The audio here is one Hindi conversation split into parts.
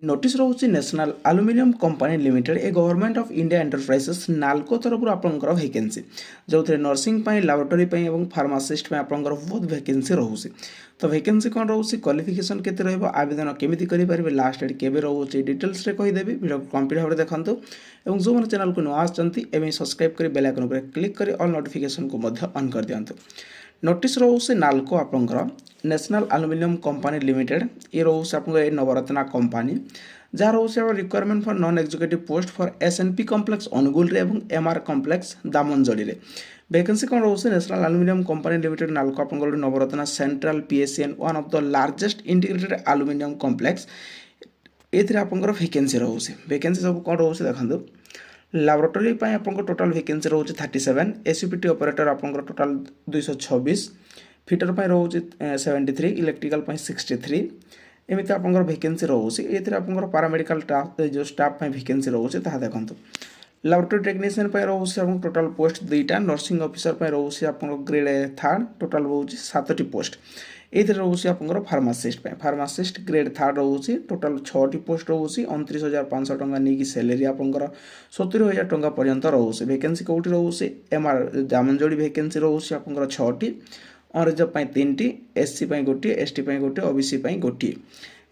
नोटिस रोचे National Aluminium Company limited A government of India enterprises NALCO तरफ आपंकर वैकेंसी जो थे नर्सिंग लैबोरेटरी और फार्मासिस्ट आपंकर बहुत वैकेंसी रोचे। तो वैकेंसी कौन रोचे, क्वालिफिकेशन केते रहइबो, आवेदन केमिति करि परिबे, लास्ट डेट केबे रोचे डिटेल्स रे कहिदेबी। वीडियो कंप्लीट भाव देखंतु एवं जो मन चैनल को नुआ आछंती एमे सब्सक्राइब करि बेल आइकन पर क्लिक करि ऑल नोटिफिकेशन को मध्य ऑन कर दियंतु। नोटिस रोचे नाल्को आपंकर नेशनल एल्युमिनियम कंपनी लिमिटेड ये रोचे आपंकर नवरत्ना कंपनी जहाँ रोचे requirement for non executive post for SNP complex Anugul रे एवं एमआर कॉम्प्लेक्स दामनजड़ी रे। वैकेंसी कौन रोचे, नेशनल एल्युमिनियम कंपनी लिमिटेड नाल्को आपंकर नवरत्ना सेंट्रल पीएससीएन one of the largest integrated aluminium complex एथिरे आपंकर वैकेंसी रोचे। वैकेंसी सब कौन रोचे देखंतु। लैबोरेटरी आपंकर टोटाल वैकेंसी रोचे 37, एसीपीटी ऑपरेटर आपंकर टोटाल 226, फिटर रोचे 73, इलेक्ट्रिकल 63 एमती आपंकर वैकेंसी रोचे। ये आपंकर पैरामेडिकल जो स्टाफ वैकेंसी रोचे ताहा देखंतु। लैबोरेटरी टेक्नीशियन रोचे टोटाल पोस्ट 2टा, नर्सिंग ऑफिसर रोचे आपंकर ग्रेड 3 टोटाल रोचे 7टी पोस्ट। ये रोचे आपंकर फार्मासिस्ट ग्रेड 3 रोचे टोटाल 6टी पोस्ट रोचे 29,500 टंका नहीं सैलरी आपंकर 70,000 टंका पर्यंत रोचे। वैकेंसी कौटी रोचे, एमआर दामनजड़ी वैकेंसी रोचे आपंकर 6टी, अनरिजर्व 3टी, एससी गोटे, एसटी गोटे, ओबीसी गोटे।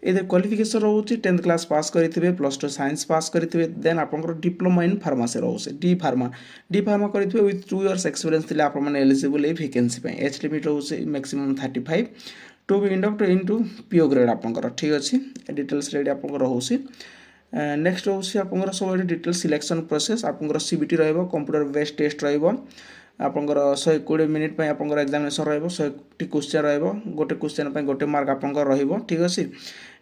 ये क्वालिफिकेशन रोचे 10th क्लास पास करेंगे, +2 साइंस पास करेंगे, देन आपंकर डिप्लोमा इन फार्मासी रोचे डी फार्मा करेंगे विथ 2 इयर्स एक्सपीरियंस थे आप एलिजिबल वैकेंसी एज लिमिट रोचे maximum 35 to be induct into PO grade आपंकर। ठीक अच्छे डिटेल्स रेडी आपंकर रोचे। नेक्स्ट रोचे आपंकर सब डिटेल सिलेक्शन प्रोसेस आपंकर सीबीटी रहिबो, कंप्यूटर बेस्ड टेस्ट रहिबो, आपंकर 120 मिनिट आपंकर एग्जामिनेशन रहिबो, 100टी क्वेश्चन रहिबो, गोटे क्वेश्चन पे गोटे मार्क आपंकर रहिबो। ठीक अच्छे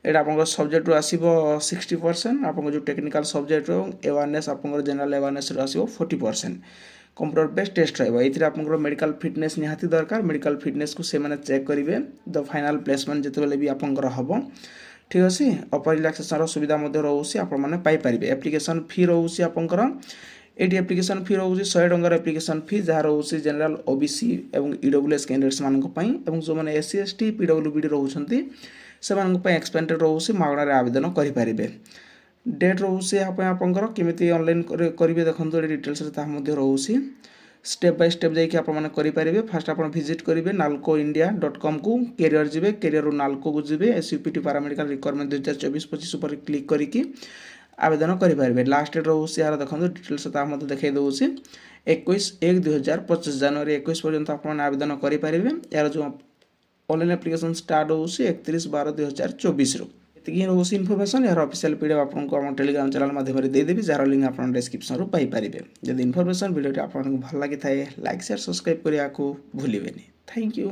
एटा आपंकर सब्जेक्ट रो आसीबो 60%, आपंकर जो टेक्निकल सब्जेक्ट रो अवेयरनेस आपंकर जनरल अवेयरनेस रो आसीबो 40%। कंप्यूटर बेस्ड टेस्ट रहिबो, एथिरे आपंकर मेडिकल फिटनेस निहाती दरकार, मेडिकल फिटनेस को से माने चेक करिवे द फाइनल प्लेसमेंट जेतेबेले भी आपंकर हबो। ठीक अच्छे अपर रिलैक्सेशन सुविधा मध्य रोचे आपण माने पाई परिबे। एप्लिकेशन फी रोचे आपंकर एटी एप्लिकेशन फी रोचे 100 टंकार एप्लिकेशन फी जहाँ रोचे जनरल ओबीसी एवं ईडब्ल्यूएस कैंडिडेट्स मानक पई एवं जो माने एससी एसटी पीडब्ल्यूबीडी रोचंती से मानक पई एक्सपेंडेड रोचे मागणार आवेदन करि परिबे। डेट रोचे आपंकर केमिति ऑनलाइन करिवे देखंतु डिटेल्स रे ता मध्य रोचे स्टेप बाय स्टेप जाइए आपरे। फास्ट आप भिजिट करेंगे nalcoindia.com को, कैरियर जी कैरियर नाल्को को जी एसयूपीटी पैरामेडिकल रिक्वायरमेंट 2024-25 पर क्लिक करके आवेदन करेंगे। लास्ट डेट रोचे यार देखो डिटेल्स देखा दूसरी 21/1/2025 जनवरी 21 पर्यंत आप आवेदन करेंगे। यार जो ऑनलाइन एप्लिकेशन स्टार्ट हो 31/12/2024 ये रोचे इनफॉरमेशन यार ऑफिशियल पीडीएफ आपको हम टेलीग्राम चैनल माध्यम देदेवी जार लिंक आप डिस्क्रिप्शन रू पाइपर। जब इनफॉरमेशन वीडियो आपको भल लगी था लाइक शेयर सब्सक्राइब करने को भूलें। Thank you.